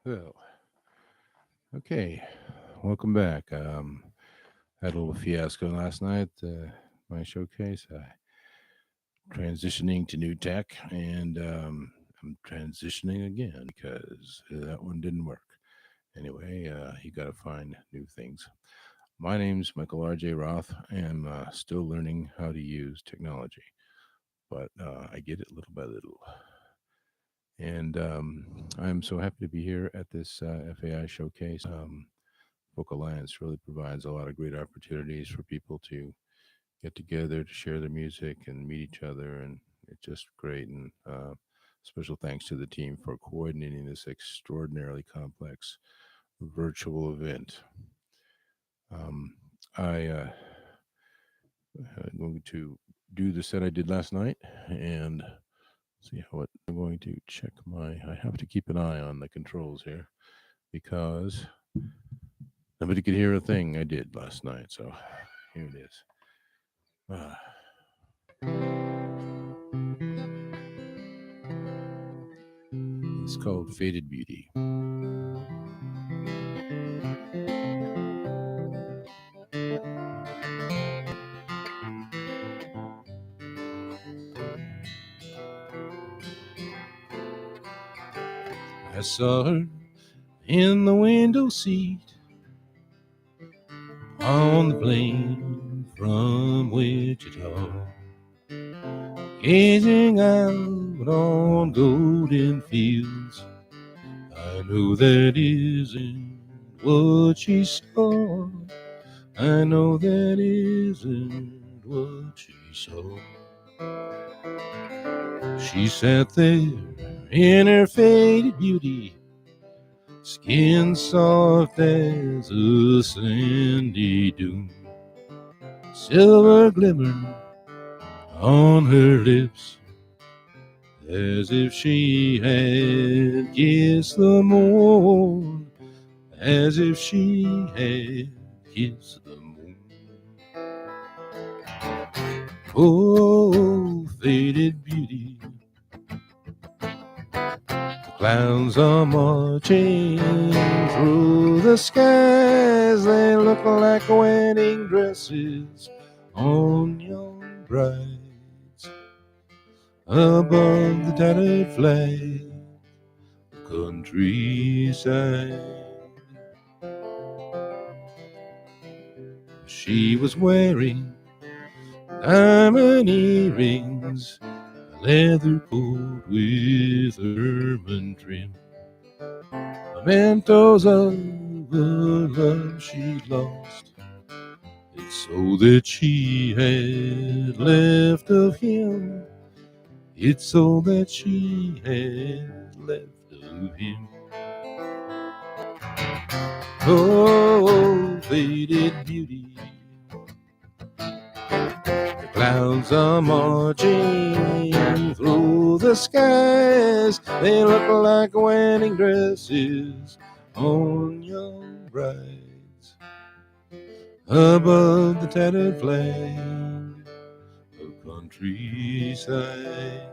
Well, okay. Welcome back. Had a little fiasco last night. My showcase. Transitioning to new tech, and I'm transitioning again because that one didn't work. Anyway, you got to find new things. My name's Michael R.J. Roth. I'm still learning how to use technology, but I get it little by little. And I'm so happy to be here at this FAI showcase. Folk Alliance really provides a lot of great opportunities for people to get together to share their music and meet each other, and it's just great. And special thanks to the team for coordinating this extraordinarily complex virtual event. Um, I'm going to do the set I did last night and see how it. I'm going to check my. I have to keep an eye on the controls here because nobody could hear a thing I did last night. So here it is. Ah, it's called Faded Beauty. I saw her in the window seat on the plane from Wichita, gazing out on golden fields. I know that isn't what she saw. I know that isn't what she saw. She sat there in her faded beauty, skin soft as a sandy dune, silver glimmer on her lips, as if she had kissed the moon, as if she had kissed the moon. Oh, faded beauty, the clouds are marching through the skies. They look like wedding dresses on young brides above the tattered flag, countryside. She was wearing diamond earrings, a leather coat with ermine trim, mementos of the love she lost. It's so that she had left of him. It's so that she had left of him. Oh, faded beauty, the clouds are marching through the skies. They look like wedding dresses on young brides above the tattered flag of countryside.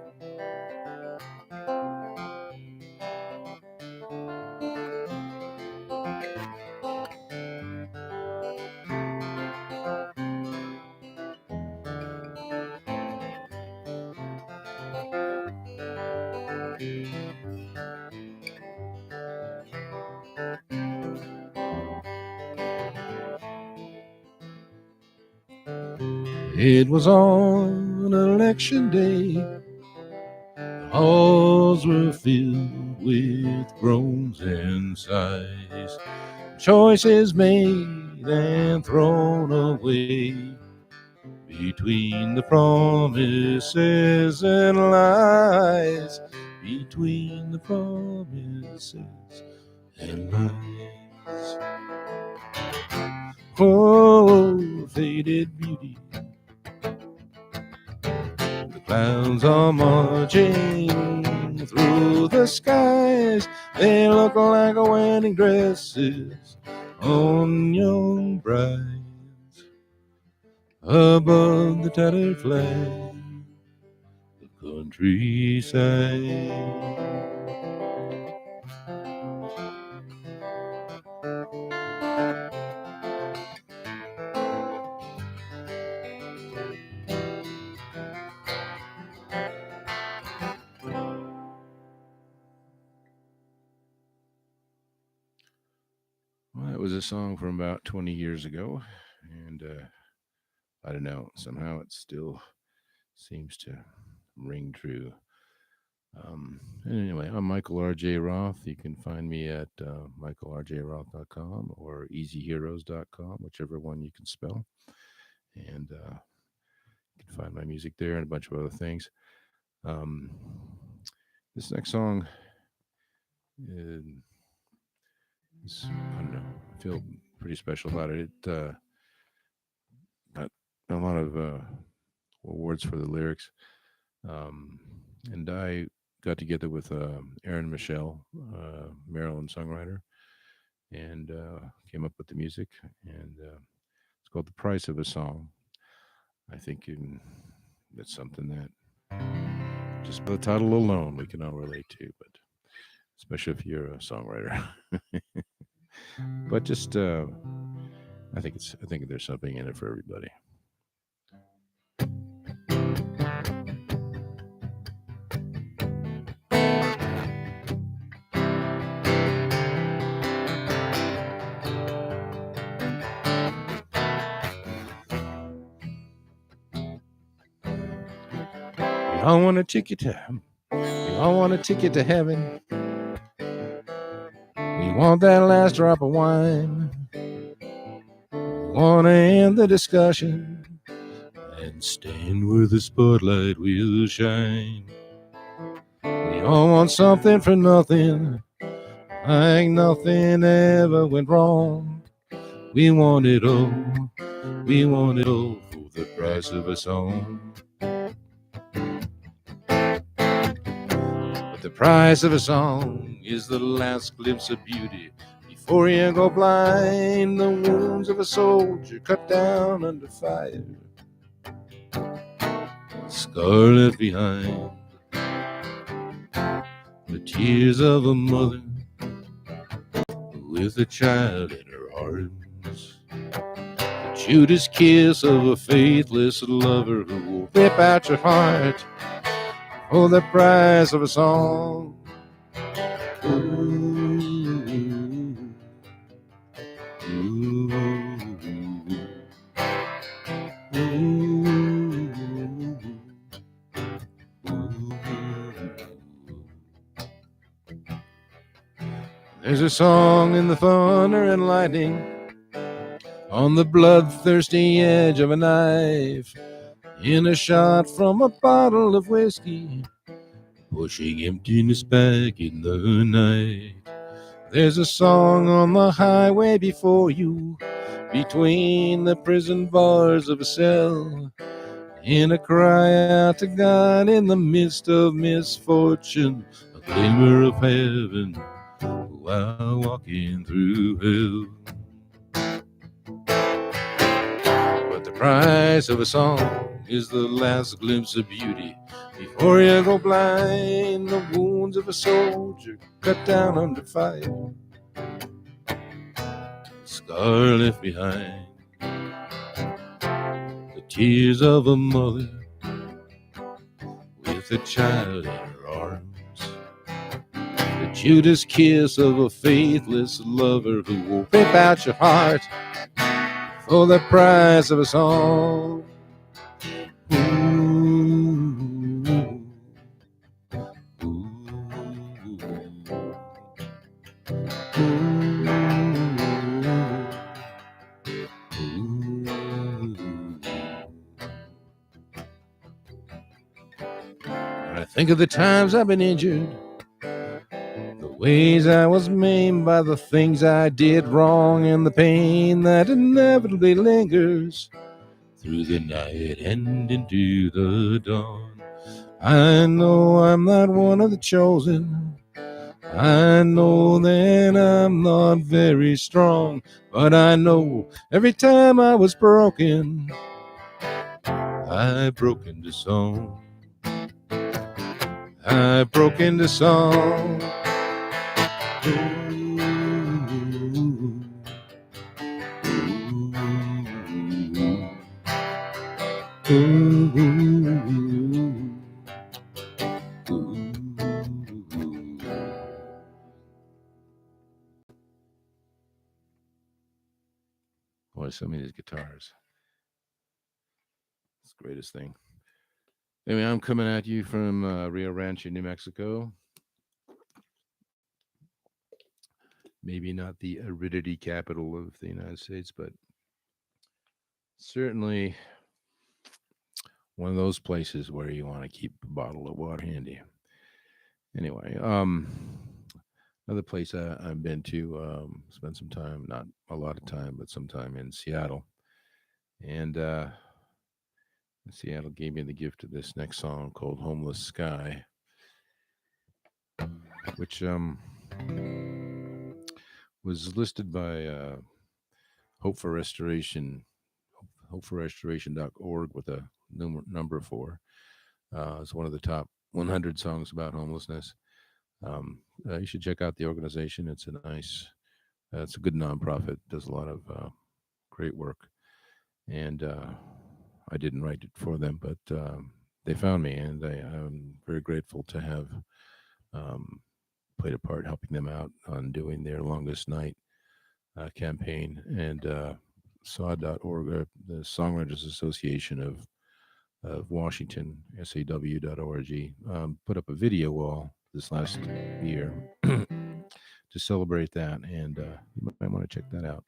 It was on election day. The halls were filled with groans and sighs. Choices made and thrown away between the promises and lies. Between the promises and lies. Oh, faded beauty, the clouds are marching through the skies. They look like wedding dresses on young brides above the tattered flag, the countryside. Well, it was a song from about 20 years ago, and I don't know, somehow it still seems to ring true. Anyway, I'm Michael R.J. Roth. You can find me at michaelrjroth.com or easyheroes.com, whichever one you can spell. And you can find my music there and a bunch of other things. Um, this next song uh, is, I don't know, I feel pretty special about it. It got a lot of awards for the lyrics. And I got together with Aaron Michelle, Maryland songwriter, and came up with the music. And it's called "The Price of a Song." I think that's something that just by the title alone we can all relate to, but especially if you're a songwriter. But just, I think there's something in it for everybody. We all want a ticket to, we all want a ticket to heaven. We want that last drop of wine. We want to end the discussion and stand where the spotlight will shine. We all want something for nothing, like nothing ever went wrong. We want it all, we want it all for the price of a song. But the price of a song is the last glimpse of beauty before you go blind. The wounds of a soldier cut down under fire, scar left behind. The tears of a mother with a child in her arms. The Judas kiss of a faithless lover who will rip out your heart for the price of a song. Ooh, ooh, There's a song in the thunder and lightning, on the bloodthirsty edge of a knife, in a shot from a bottle of whiskey, pushing emptiness back in the night. There's a song on the highway before you, between the prison bars of a cell, in a cry out to God in the midst of misfortune, a glimmer of heaven while walking through hell. But the price of a song is the last glimpse of beauty before you go blind. The wounds of a soldier cut down under fire, scar left behind. The tears of a mother with a child in her arms. The Judas kiss of a faithless lover who will rip out your heart for the price of a song. I think of the times I've been injured, the ways I was maimed by the things I did wrong, and the pain that inevitably lingers through the night and into the dawn. I know I'm not one of the chosen. I know that I'm not very strong, but I know every time I was broken, I broke into song. I broke into song. some of these guitars. It's the greatest thing. Anyway, I'm coming at you from Rio Rancho, New Mexico. Maybe not the aridity capital of the United States, but certainly one of those places where you want to keep a bottle of water handy. Anyway, another place I've been to, spent some time, not a lot of time, but some time in Seattle. And Seattle gave me the gift of this next song called Homeless Sky, which was listed by Hope for Restoration, hopeforrestoration.org with a number 4. It's one of the top 100 songs about homelessness. You should check out the organization. It's a nice, it's a good nonprofit. Does a lot of great work. And I didn't write it for them, but they found me, and I'm very grateful to have played a part helping them out on doing their Longest Night campaign. And SAW.org, the Songwriters Association of Washington, SAW.org, put up a video wall this last year to celebrate that, and you might want to check that out.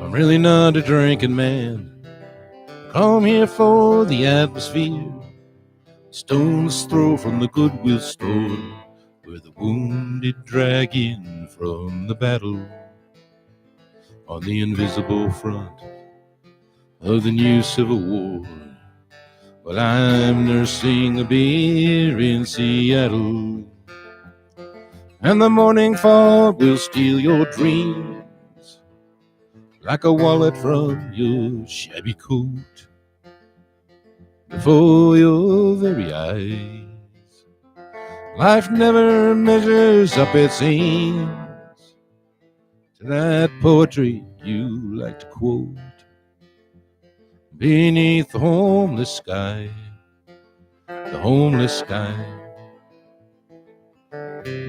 I'm really not a drinking man. Come here for the atmosphere. Stone's throw from the Goodwill store, where the wounded drag in from the battle on the invisible front of the new Civil War. Well, I'm nursing a beer in Seattle, and the morning fog will steal your dreams like a wallet from your shabby coat before your very eyes. Life never measures up, it seems, to that poetry you like to quote beneath the homeless sky, the homeless sky.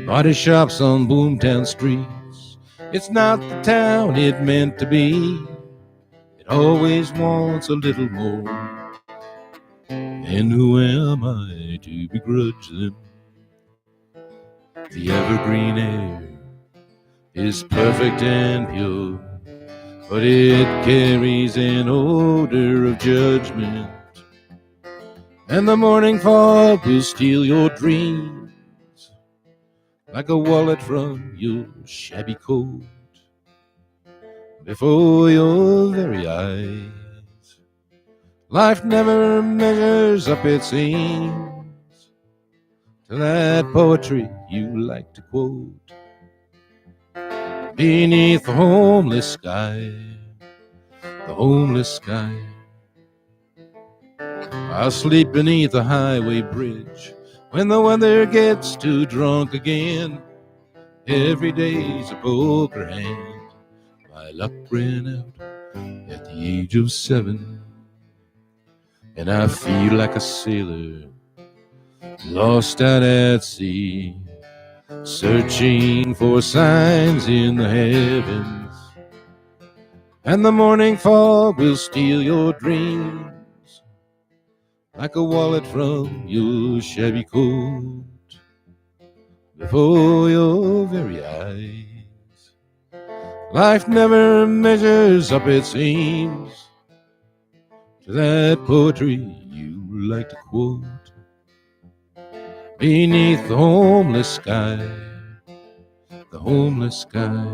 Body shops on boomtown streets, it's not the town it meant to be. It always wants a little more, and who am I to begrudge them? The evergreen air is perfect and pure, but it carries an odor of judgment, and the morning fog will steal your dreams like a wallet from your shabby coat before your very eyes. Life never measures up, it seems, to that poetry you like to quote beneath the homeless sky, the homeless sky. I'll sleep beneath a highway bridge when the weather gets too drunk again. Every day's a poker hand. My luck ran out at the age of 7, and I feel like a sailor lost out at sea, searching for signs in the heavens, and the morning fog will steal your dreams like a wallet from your shabby coat before your very eyes. Life never measures up, it seems, to that poetry you like to quote beneath the homeless sky, the homeless sky.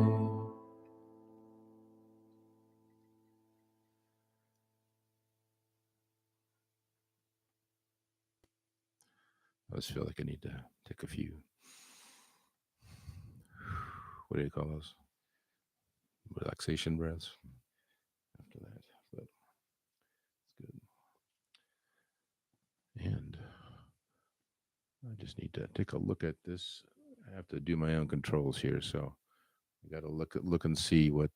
I just feel like I need to take a few, what do you call those? Relaxation breaths after that, but it's good. And I just need to take a look at this. I have to do my own controls here, so I got to look and see what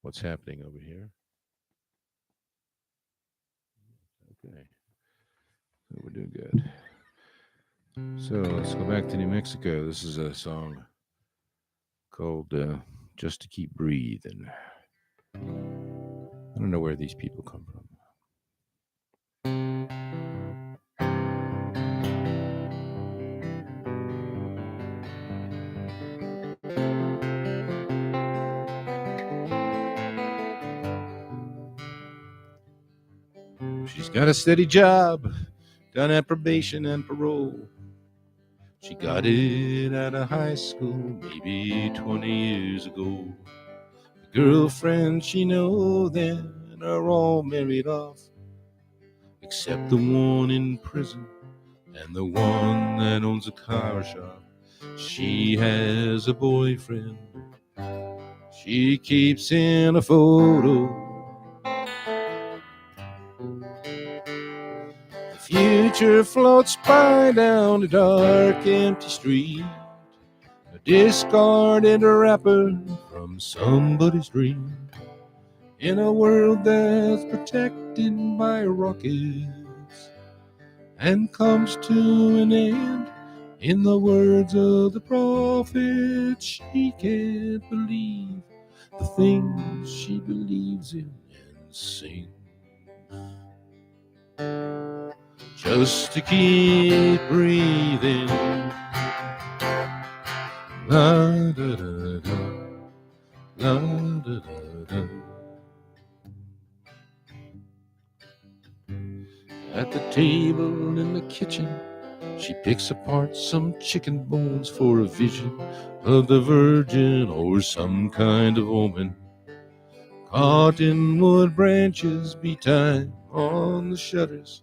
what's happening over here. Okay, so we're doing good. So let's go back to New Mexico. This is a song called Just to Keep Breathing. I don't know where these people come from. She's got a steady job, done at probation and parole. She got it out of high school maybe 20 years ago. The girlfriends she know then are all married off, except the one in prison and the one that owns a car shop. She has a boyfriend she keeps in a photo. The future floats by down a dark, empty street, a discarded wrapper from somebody's dream. In a world that's protected by rockets and comes to an end, in the words of the prophet, she can't believe the things she believes in and sings just to keep breathing. La da da da, la da da da. At the table in the kitchen, she picks apart some chicken bones for a vision of the Virgin or some kind of omen. Cottonwood branches beat time on the shutters.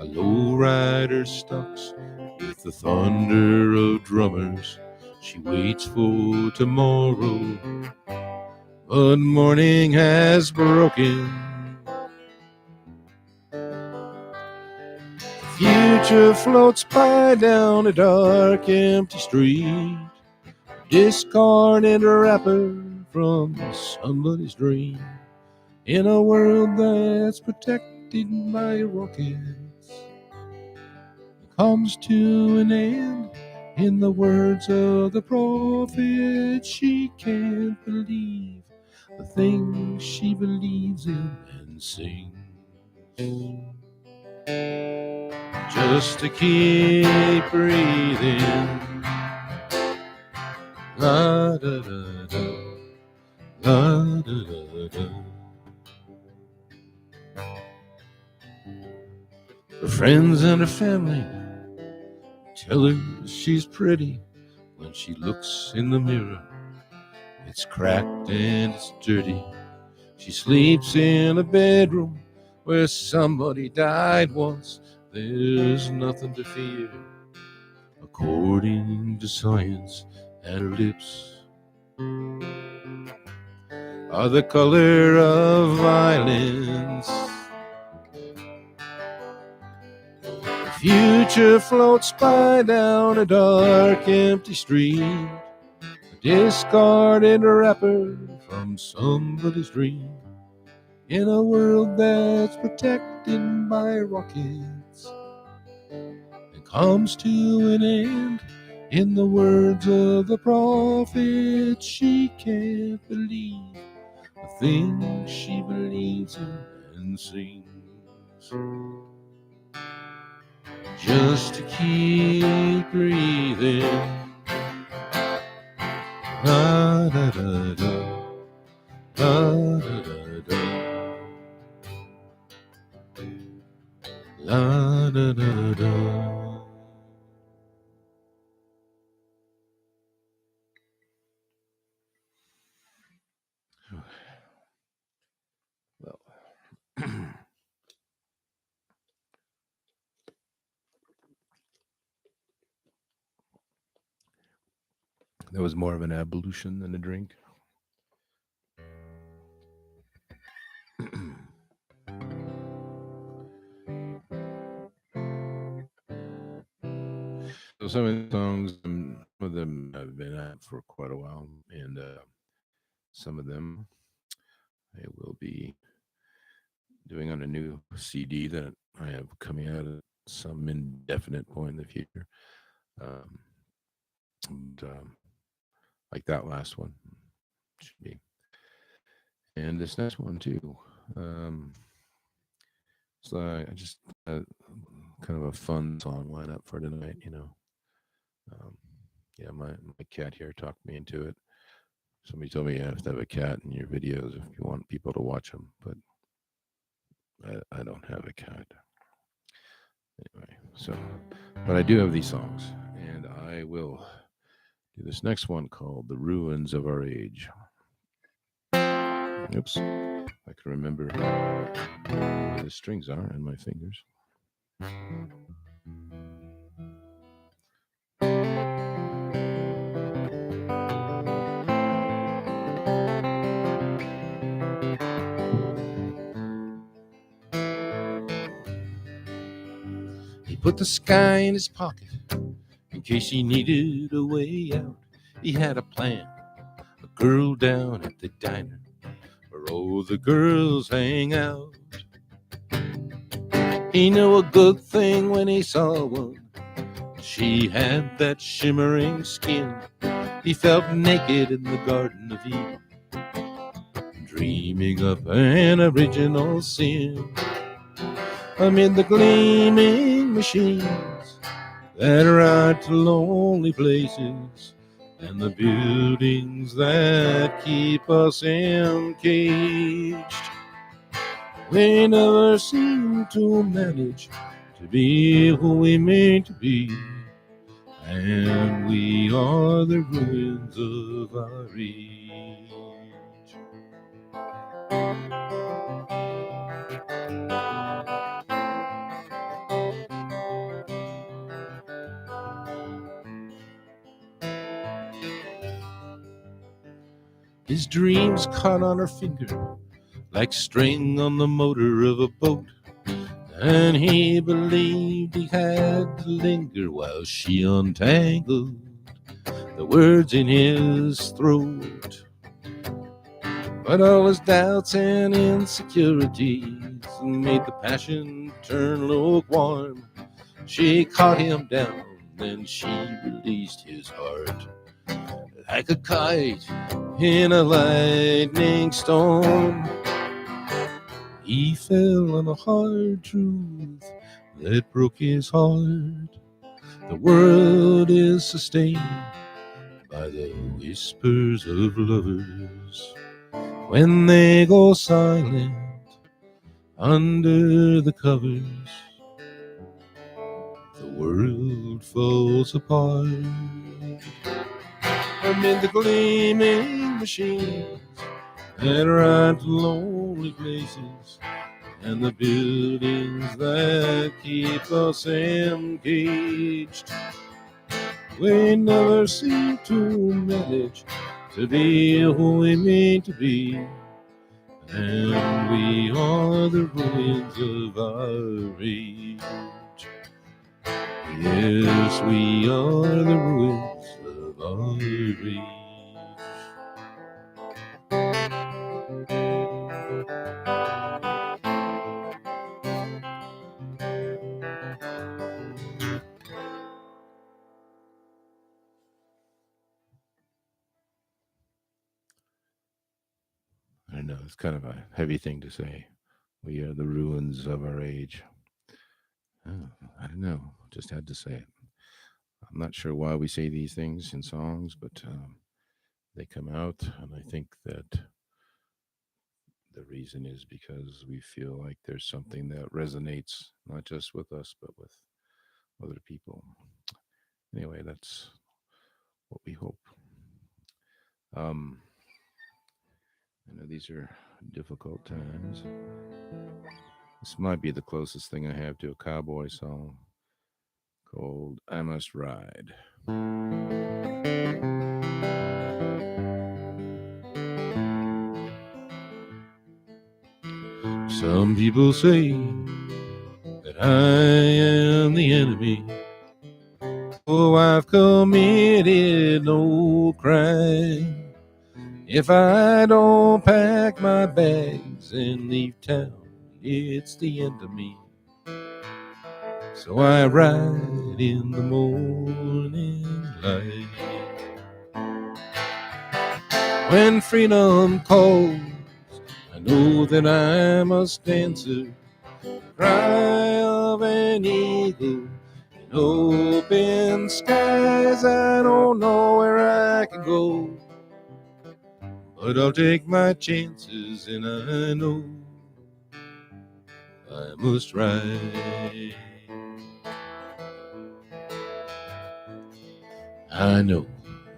A lowrider stalks with the thunder of drummers. She waits for tomorrow, but morning has broken. Future floats by down a dark, empty street, discarded wrapper from somebody's dream. In a world that's protected by rockets, it comes to an end. In the words of the prophet, she can't believe the things she believes in and sings just to keep breathing. La da da da, la da da da. Her friends and her family tell her she's pretty when she looks in the mirror. It's cracked and it's dirty. She sleeps in a bedroom where somebody died once. There's nothing to fear, according to science, and her lips are the color of violence. The future floats by down a dark, empty street, a discarded wrapper from somebody's dream. In a world that's protected by rockets, it comes to an end. In the words of the prophet, she can't believe the things she believes in and sings just to keep breathing. La da da da, la da da da, la da da da. Well, that was more of an ablution than a drink. So some of the songs, some of them have been out for quite a while, and some of them I will be doing on a new CD that I have coming out at some indefinite point in the future. Um, and, like that last one should be, and this next one too. So I just kind of a fun song lineup for tonight, you know. Um, yeah, my cat here talked me into it. Somebody told me you have to have a cat in your videos if you want people to watch them, but I don't have a cat. Anyway, so, but I do have these songs, and I will do this next one called The Ruins of Our Age. Oops, I can remember where the strings are in my fingers. He put the sky in his pocket in case he needed a way out. He had a plan, a girl down at the diner where all the girls hang out. He knew a good thing when he saw one. She had that shimmering skin. He felt naked in the Garden of Eden, dreaming of an original sin. Amid the gleaming machines that ride to lonely places, and the buildings that keep us encaged, we never seem to manage to be who we mean to be, and we are the ruins of our age. His dreams caught on her finger like string on the motor of a boat, and he believed he had to linger while she untangled the words in his throat. But all his doubts and insecurities made the passion turn lukewarm. She caught him down, then she released his heart like a kite in a lightning storm. He fell on a hard truth that broke his heart. The world is sustained by the whispers of lovers when they go silent under the covers. The world falls apart amid the gleaming machines that ride to lonely places, and the buildings that keep us engaged. We never seem to manage to be who we mean to be, and we are the ruins of our age. Yes, we are the ruins of our age. I know it's kind of a heavy thing to say. We are the ruins of our age. Oh, I don't know. Just had to say it. I'm not sure why we say these things in songs, but they come out, and I think that the reason is because we feel like there's something that resonates not just with us, but with other people. Anyway, that's what we hope. I know these are difficult times. This might be the closest thing I have to a cowboy song called I Must Ride. Some people say that I am the enemy. Oh, I've committed no crime. If I don't pack my bags and leave town, it's the end of me. So I ride in the morning light. When freedom calls, I know that I must answer. The cry of an eagle in open skies. I don't know where I can go, but I'll take my chances, and I know I must ride. I know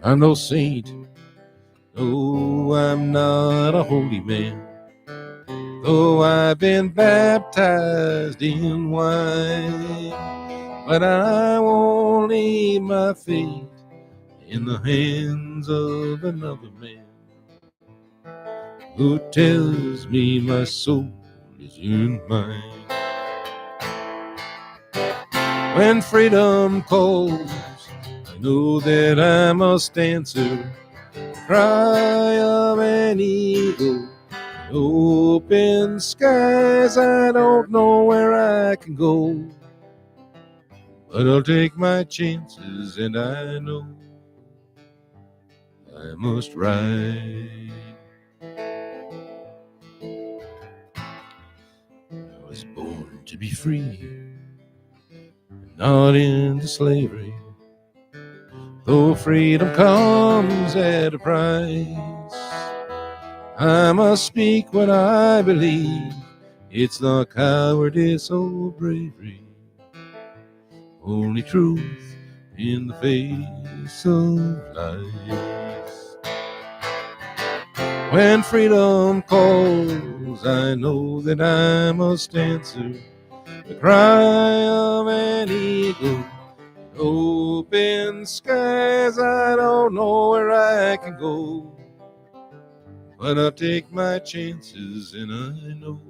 I'm no saint, no, I'm not a holy man, though I've been baptized in wine. But I won't leave my fate in the hands of another man who tells me my soul is in mine. When freedom calls, I know that I must answer. The cry of an eagle in open skies. I don't know where I can go, but I'll take my chances, and I know I must ride. I was born to be free, not into slavery, though freedom comes at a price. I must speak what I believe. It's not cowardice or bravery, only truth in the face of lies. When freedom calls, I know that I must answer. The cry of an eagle, open skies. I don't know where I can go, but I'll take my chances, and I know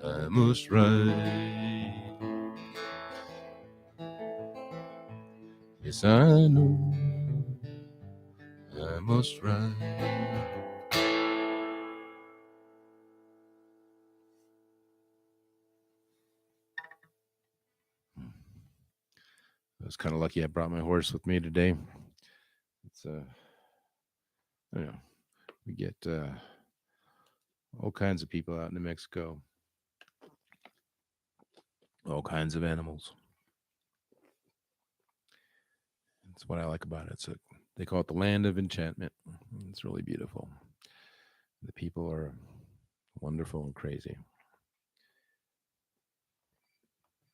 I must ride. Yes, I know I must ride. I was kind of lucky I brought my horse with me today. It's you know, we get all kinds of people out in New Mexico, all kinds of animals. That's what I like about it. They call it the land of enchantment. It's really beautiful. The people are wonderful and crazy.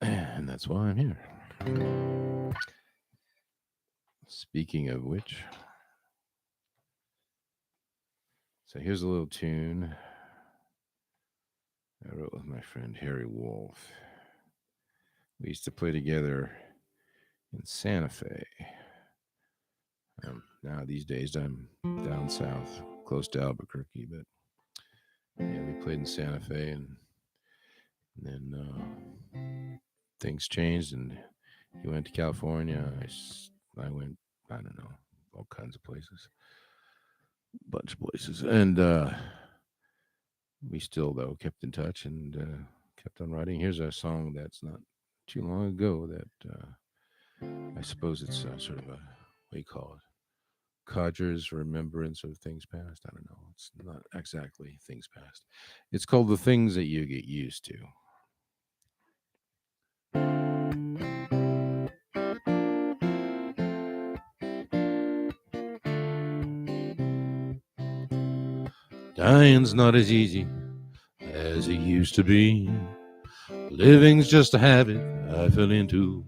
And that's why I'm here. Speaking of which, so here's a little tune I wrote with my friend Harry Wolf. We used to play together in Santa Fe. Now these days I'm down south, close to Albuquerque, but yeah, we played in Santa Fe, and then things changed, and he went to California. I went, I don't know, all kinds of places, bunch of places, and we still though kept in touch and kept on writing. Here's a song that's not too long ago that I suppose it's sort of a, what do you call it? Codger's remembrance of things past. I don't know. It's not exactly things past. It's called The Things That You Get Used to. Dying's not as easy as it used to be. Living's just a habit I fell into.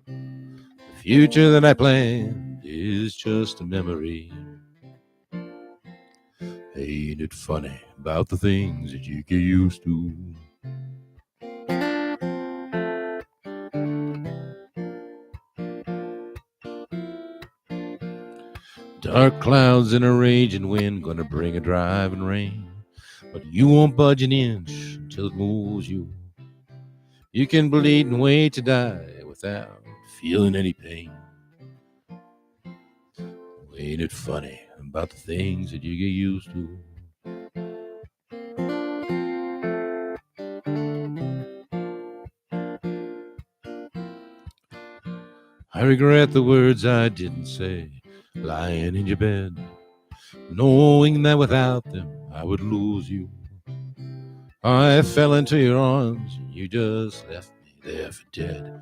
The future that I planned is just a memory. Ain't it funny about the things that you get used to? Dark clouds and a raging wind gonna bring a driving rain, but you won't budge an inch until it moves you. You can bleed and wait to die without feeling any pain. Ain't it funny about the things that you get used to. I regret the words I didn't say, lying in your bed, knowing that without them I would lose you. I fell into your arms and you just left me there for dead.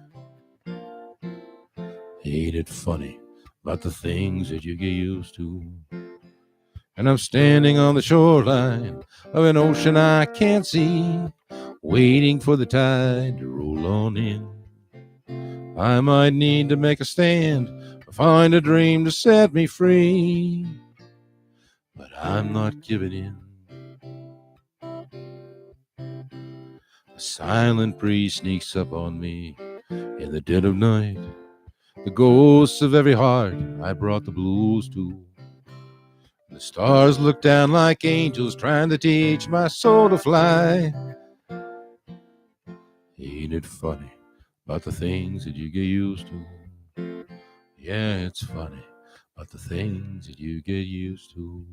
Ain't it funny about the things that you get used to? And I'm standing on the shoreline of an ocean I can't see, waiting for the tide to roll on in. I might need to make a stand or find a dream to set me free, but I'm not giving in. A silent breeze sneaks up on me in the dead of night, the ghosts of every heart I brought the blues to. The stars look down like angels trying to teach my soul to fly. Ain't it funny about the things that you get used to? Yeah, it's funny about the things that you get used to.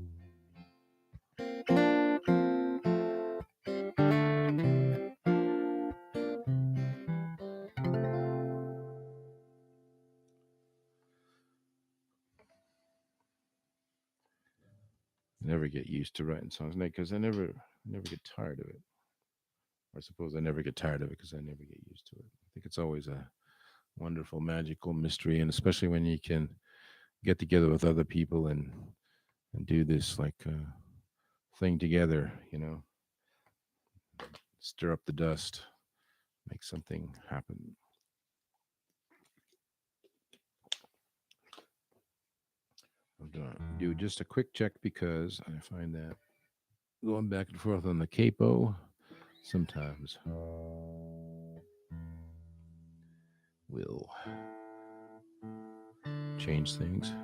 I never get used to writing songs, because I never get tired of it. I suppose I never get tired of it because I never get used to it. I think it's always a wonderful, magical mystery, and especially when you can get together with other people and do this thing together, stir up the dust, make something happen. I'm gonna do just a quick check because I find that going back and forth on the capo sometimes will change things.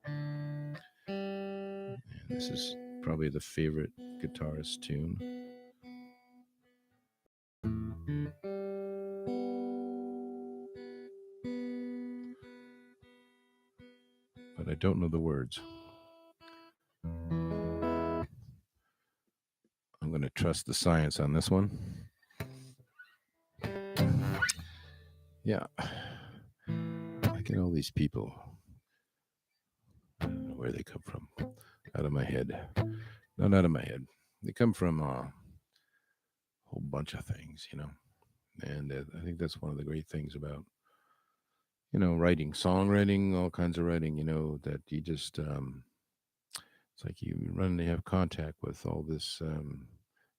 And this is probably the favorite guitarist tune. But I don't know the words. I'm going to trust the science on this one. Yeah. I get all these people. I don't know where they come from. Out of my head. Not out of my head. They come from a whole bunch of things, And I think that's one of the great things about, writing, songwriting, all kinds of writing, that you just, it's like you have contact with all this,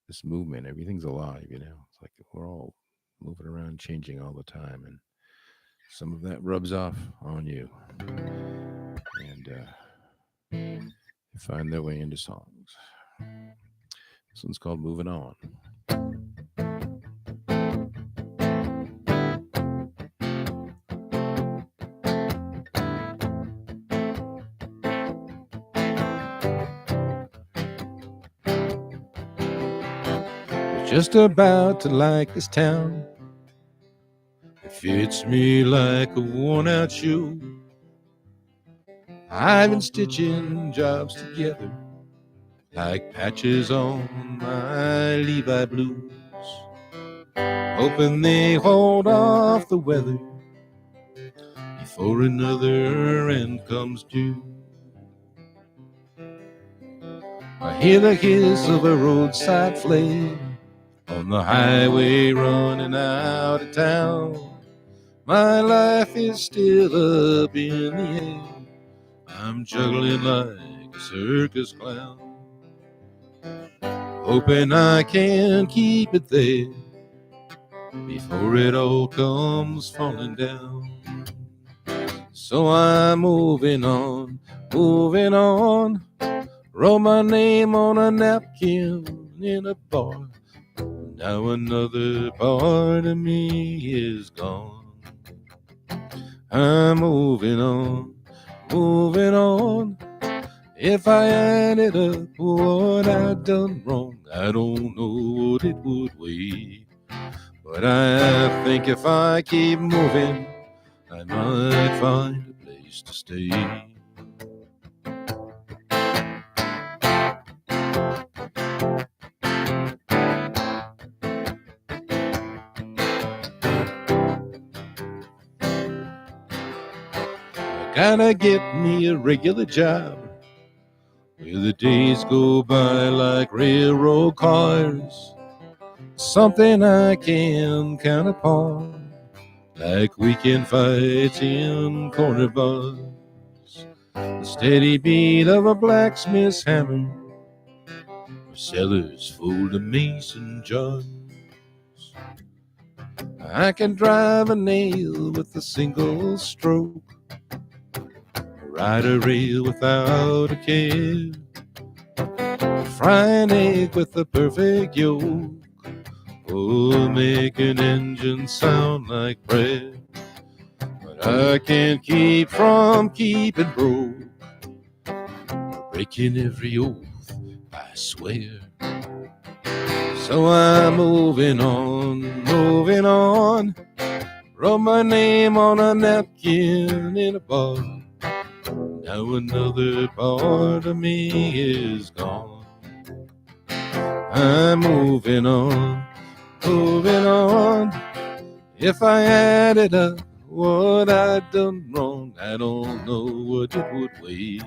this movement. Everything's alive, It's like we're all moving around, changing all the time. And some of that rubs off on you. And you find their way into songs. This one's called Moving On. Just about to like this town. It fits me like a worn-out shoe. I've been stitching jobs together like patches on my Levi blues, hoping they hold off the weather before another end comes due. I hear the hiss of a roadside flame on the highway running out of town. My life is still up in the air. I'm juggling like a circus clown, hoping I can keep it there before it all comes falling down. So I'm moving on, wrote my name on a napkin in a bar. Now another part of me is gone. I'm moving on. If I added up what I'd done wrong, I don't know what it would weigh. But I think if I keep moving, I might find a place to stay. Gotta get me a regular job where the days go by like railroad cars. Something I can count upon, like weekend fights in corner bars. The steady beat of a blacksmith's hammer, sellers full of mason jars. I can drive a nail with a single stroke, ride a rail without a care, fry an egg with a perfect yolk, oh, make an engine sound like bread. But I can't keep from keeping broke, breaking every oath, I swear. So I'm moving on, wrote my name on a napkin in a bar. Now another part of me is gone. I'm moving on, moving on. If I added up what I'd done wrong, I don't know what it would weigh.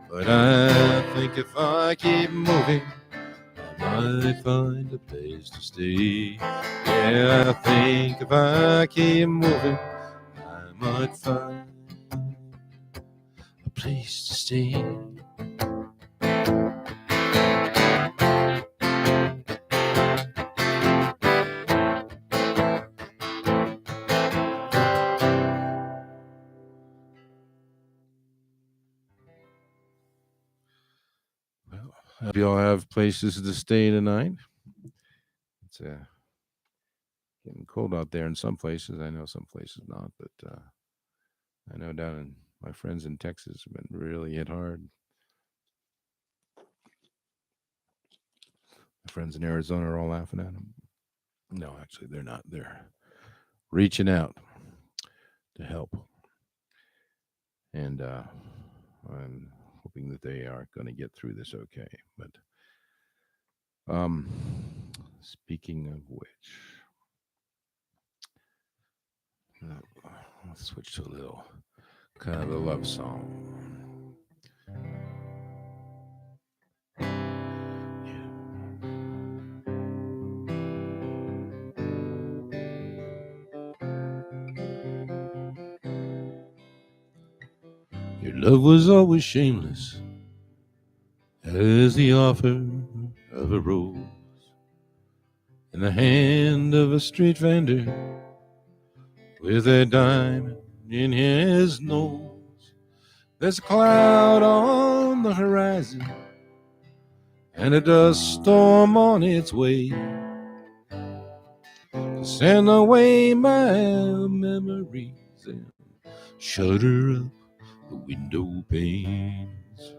But I think if I keep moving, I might find a place to stay. Yeah, I think if I keep moving, I might find a place to stay. Well, I hope you all have places to stay tonight. It's getting cold out there in some places. I know some places not, but I know down in my friends in Texas have been really hit hard. My friends in Arizona are all laughing at them. No, actually, they're not. They're reaching out to help, and I'm hoping that they are going to get through this okay. But um, speaking of which, let's switch to a little kind of a love song. Yeah. Your love was always shameless as the offer of a rose in the hand of a street vendor with a diamond in his nose. There's a cloud on the horizon and a dust storm on its way to send away my memories and shutter up the window panes.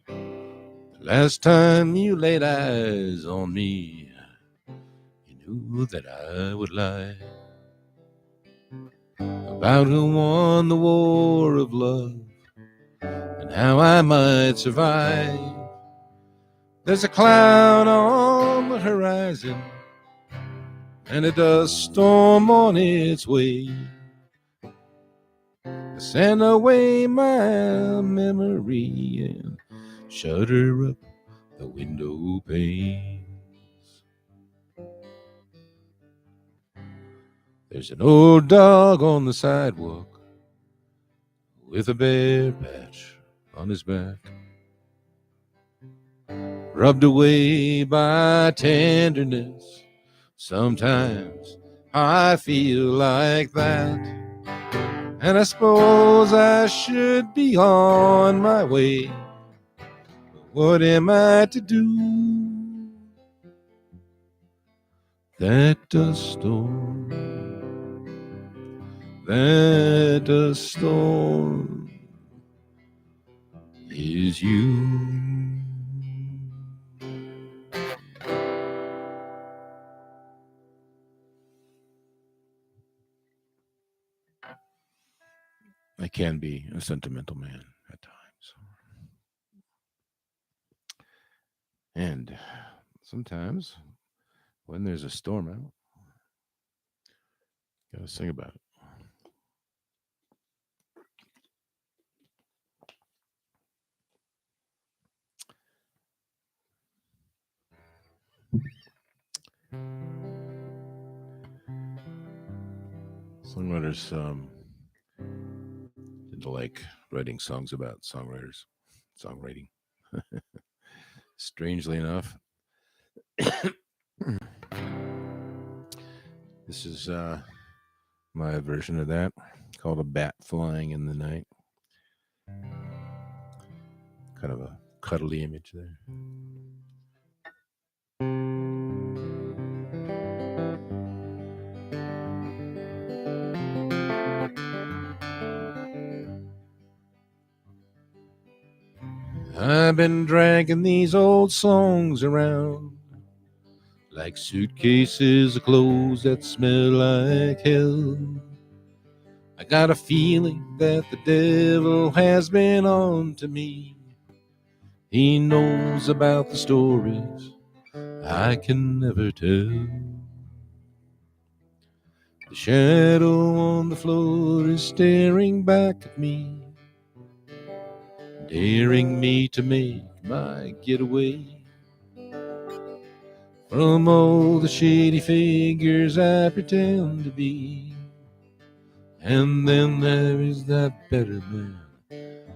The last time you laid eyes on me, you knew that I would lie about who won the war of love and how I might survive. There's a cloud on the horizon and a dust storm on its way to send away my memory and shutter up the window panes. There's an old dog on the sidewalk with a bare patch on his back, rubbed away by tenderness. Sometimes I feel like that, and I suppose I should be on my way. But what am I to do? That dust storm, that dust storm is you. I can be a sentimental man at times. And sometimes when there's a storm out, gotta sing about it. Songwriters tend to like writing songs about songwriting. Strangely enough, this is my version of that, called A Bat Flying in the Night. Kind of a cuddly image there. I've been dragging these old songs around like suitcases of clothes that smell like hell. I got a feeling that the devil has been on to me. He knows about the stories I can never tell. The shadow on the floor is staring back at me, daring me to make my getaway from all the shady figures I pretend to be. And then there is that better man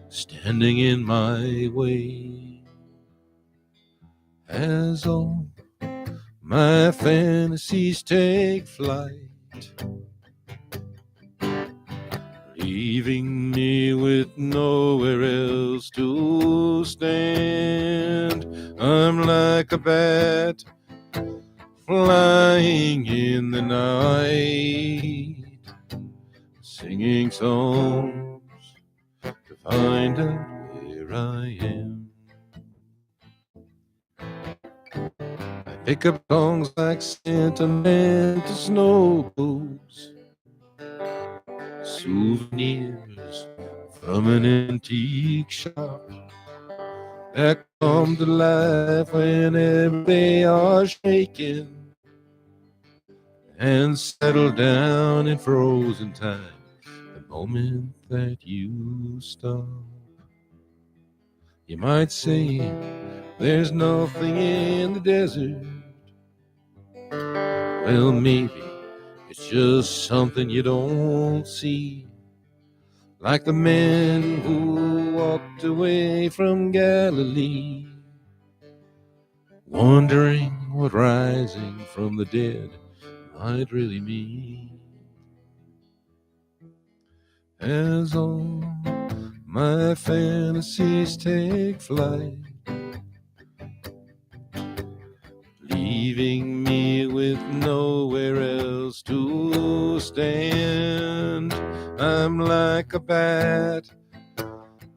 standing in my way. As all my fantasies take flight, leaving me with nowhere else to stand, I'm like a bat flying in the night, singing songs to find out where I am. I pick up songs like sentimental snow globes, souvenirs from an antique shop that come to life whenever they are shaken and settle down in frozen time the moment that you stop. You might say there's nothing in the desert. Well, maybe it's just something you don't see, like the men who walked away from Galilee, wondering what rising from the dead might really mean. As all my fantasies take flight, leaving me with nowhere else to stand, I'm like a bat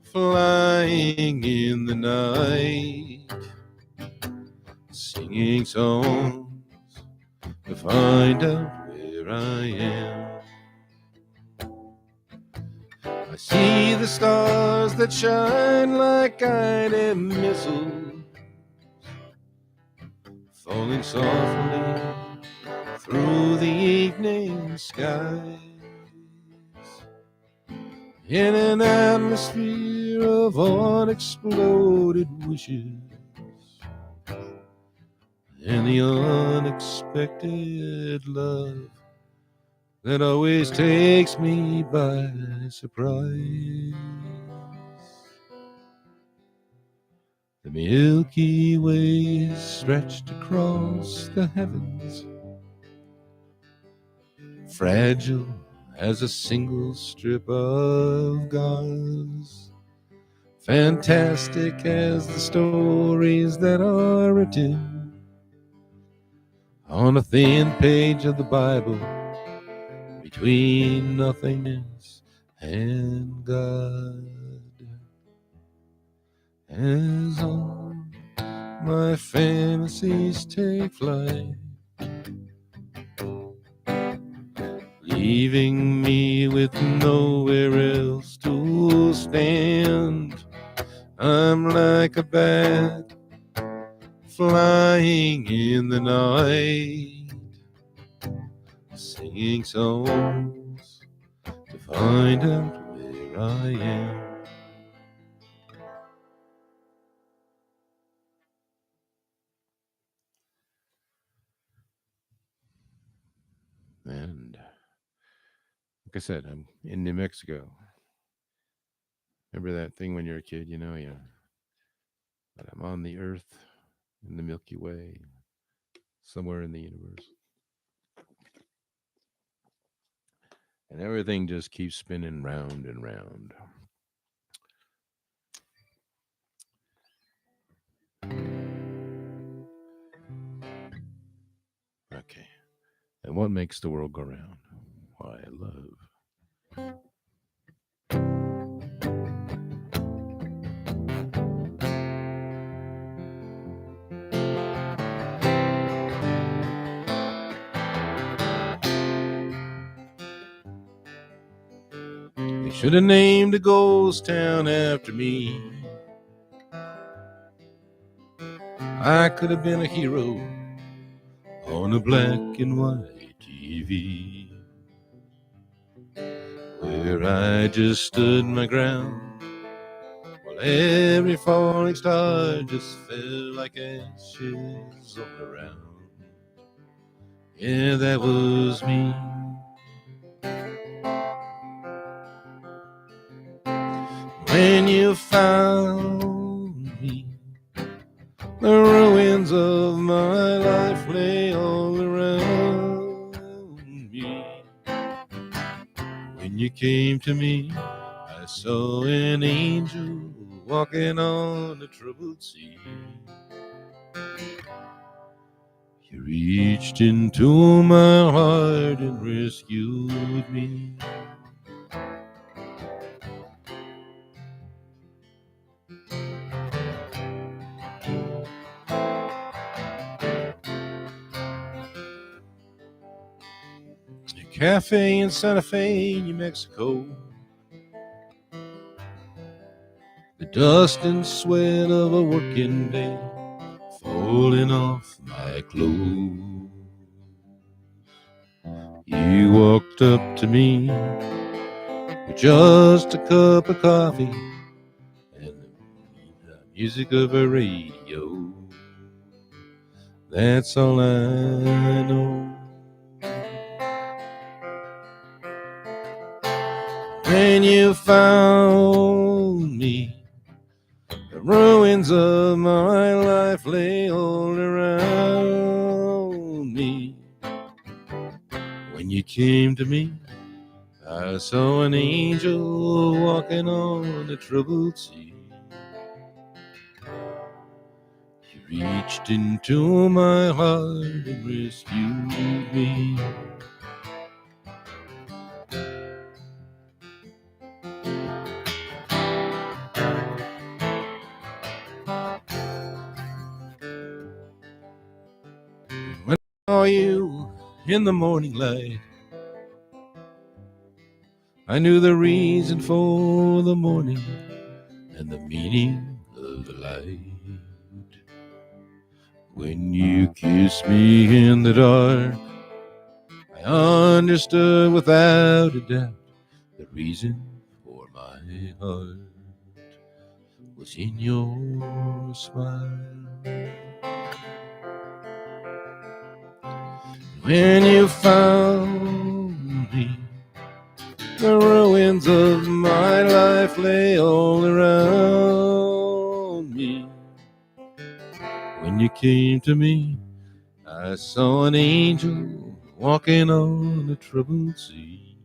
flying in the night, singing songs to find out where I am. I see the stars that shine like guided missiles, falling softly through the evening skies, in an atmosphere of unexploded wishes, and the unexpected love that always takes me by surprise. The Milky Way is stretched across the heavens, fragile as a single strip of gauze, fantastic as the stories that are written on a thin page of the Bible, between nothingness and God. As all my fantasies take flight, leaving me with nowhere else to stand, I'm like a bat flying in the night, singing songs to find out where I am. Like I said, I'm in New Mexico. Remember that thing when you're a kid, but I'm on the Earth in the Milky Way, somewhere in the universe, and everything just keeps spinning round and round. Okay, and what makes the world go round? Why, love. They should have named a ghost town after me. I could have been a hero on a black and white TV, where I just stood my ground while every falling star just fell like ashes all around. Yeah, that was me. When you found me, the ruins of my life lay all around me. When you came to me, I saw an angel walking on a troubled sea. You reached into my heart and rescued me. A cafe in Santa Fe, New Mexico. The dust and sweat of a working day falling off my clothes. You walked up to me with just a cup of coffee and the music of a radio. That's all I know. When you found me, the ruins of my life lay all around me. When you came to me, I saw an angel walking on a troubled sea. He reached into my heart and rescued me. When I saw you in the morning light, I knew the reason for the morning and the meaning of the light. When you kissed me in the dark, I understood without a doubt the reason for my heart was in your smile. When you found me, the ruins of my life lay all around me. When you came to me, I saw an angel walking on a troubled sea.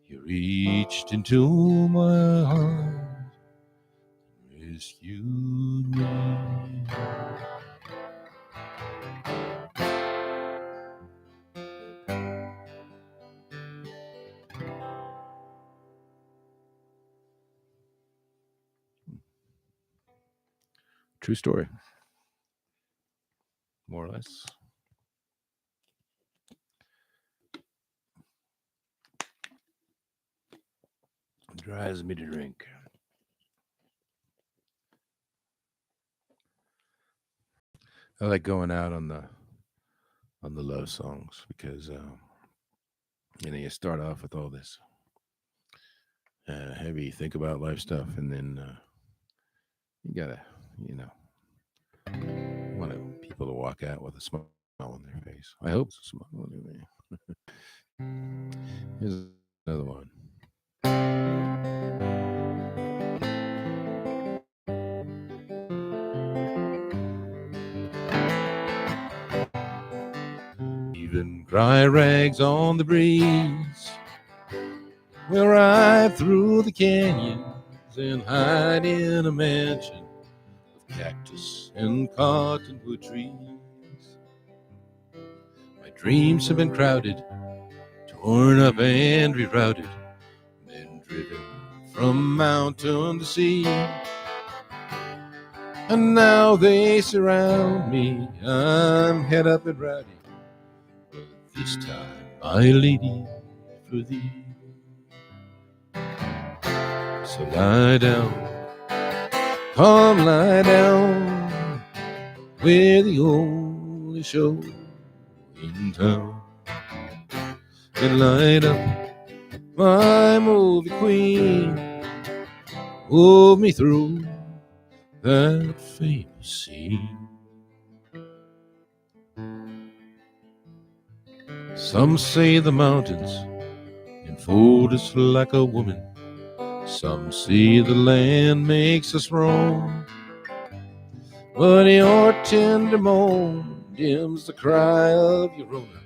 You reached into my heart, rescued me. True story, more or less. Drives me to drink. I like going out on the love songs because you start off with all this heavy think about life stuff, and then you gotta you know want people to walk out with a smile on their face. I hope it's a smile on their face. Here's another one. Even dry rags on the breeze. We'll ride through the canyons and hide in a mansion of cactus and cottonwood trees. My dreams have been crowded, torn up and rerouted, been driven from mountain to sea. And now they surround me, I'm head up and rowdy, but this time, my lady, for thee. So lie down, come lie down, where the only show in town. And light up my movie queen, hold me through that famous scene. Some say the mountains enfold us like a woman. Some say the land makes us roam, but your tender moan dims the cry of your owner.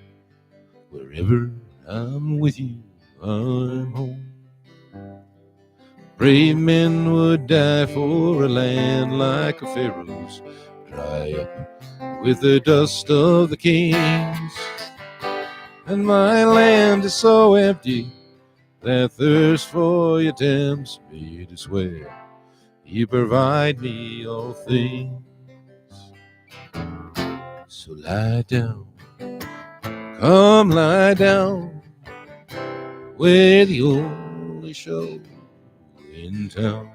Wherever I'm with you, I'm home. Brave men would die for a land like a pharaoh's, dry up with the dust of the kings. And my land is so empty that thirst for you tempts me to swear you provide me all things. So lie down, come lie down, where the only show in town.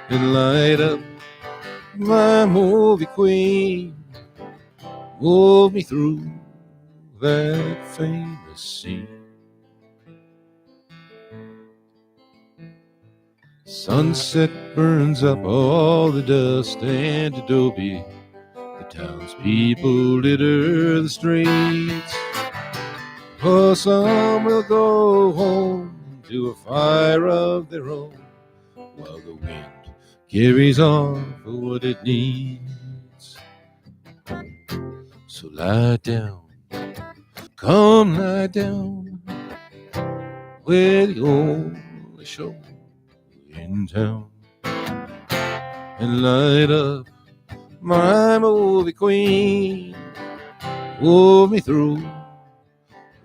And light up my movie queen, move me through that famous scene. Sunset burns up all the dust and adobe. The townspeople litter the streets. Oh, some will go home to a fire of their own, while the wind carries on for what it needs. So lie down, come lie down, where the only show in town. And light up my movie queen, hold me through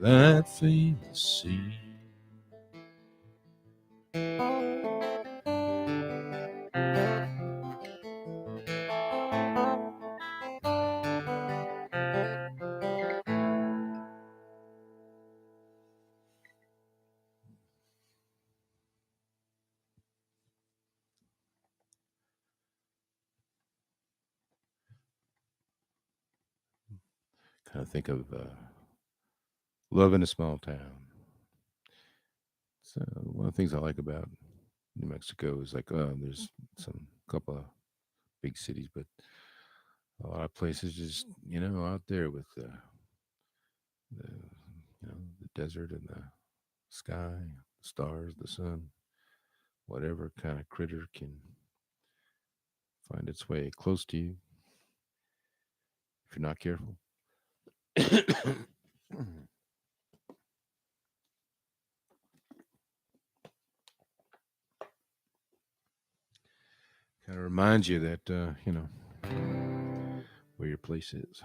that famous scene. Kind of think of love in a small town. So one of the things I like about New Mexico is like there's some couple of big cities, but a lot of places just out there with the the desert and the sky, the stars, the sun, whatever kind of critter can find its way close to you if you're not careful. Kind of reminds you that where your place is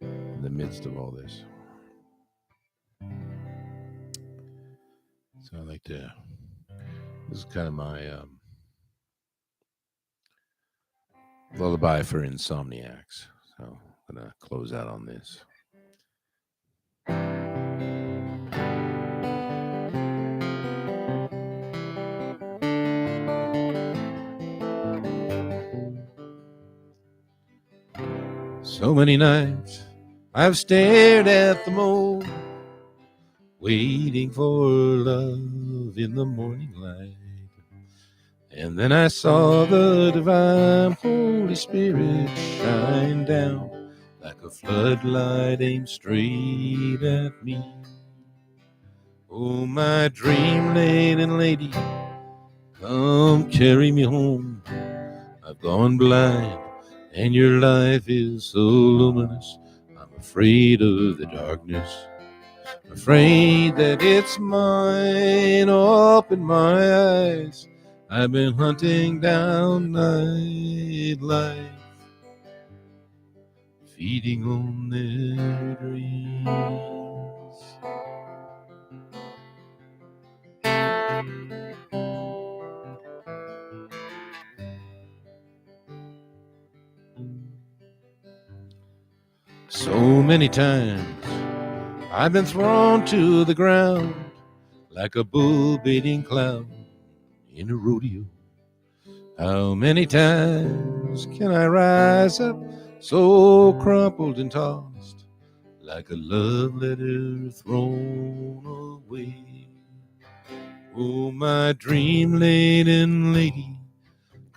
in the midst of all this. So I like to. This is kind of my lullaby for insomniacs. So I'm gonna close out on this. So many nights I've stared at the moon, waiting for love in the morning light. And then I saw the divine Holy Spirit shine down like a floodlight aimed straight at me. Oh, my dream-laden lady, come carry me home. I've gone blind, and your life is so luminous. I'm afraid of the darkness, afraid that it's mine. Open my eyes, I've been hunting down nightlife, feeding on their dreams. So many times I've been thrown to the ground like a bull baiting clown in a rodeo. How many times can I rise up so crumpled and tossed like a love letter thrown away? Oh, my dream-laden lady,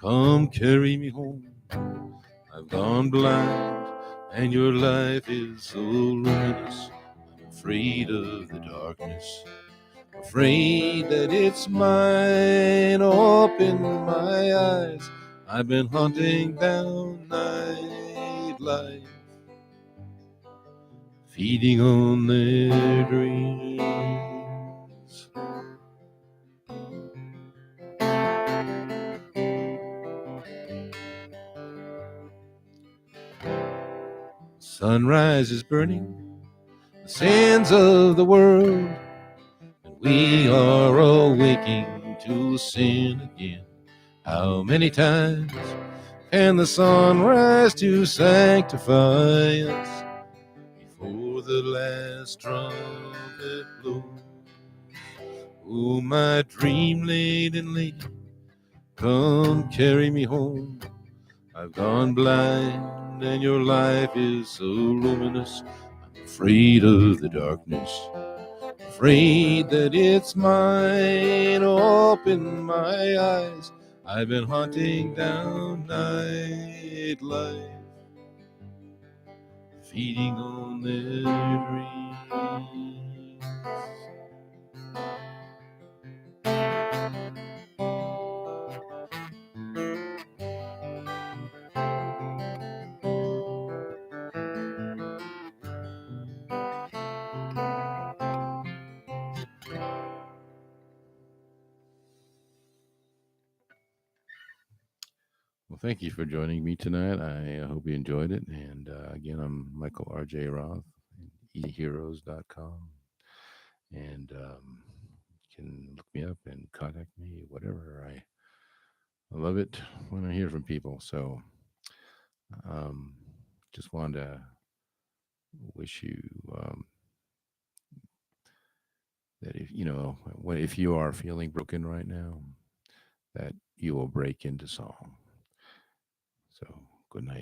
come carry me home. I've gone blind, and your life is so luminous. I'm afraid of the darkness, afraid that it's mine. Open my eyes, I've been hunting down nightlife, feeding on their dreams. Sunrise is burning the sins of the world, and we are awaking to sin again. How many times can the sun rise to sanctify us before the last trumpet blows? Oh, my dream-laden lady, come carry me home. I've gone blind, and your life is so luminous. I'm afraid of the darkness, afraid that it's mine. Open my eyes, I've been hunting down nightlife, feeding on their dreams. Well, thank you for joining me tonight. I hope you enjoyed it. And again, I'm Michael R.J. Roth, easyheroes.com. And you can look me up and contact me, whatever. I love it when I hear from people. So um, just wanted to wish you that if if you are feeling broken right now, that you will break into song. So good night.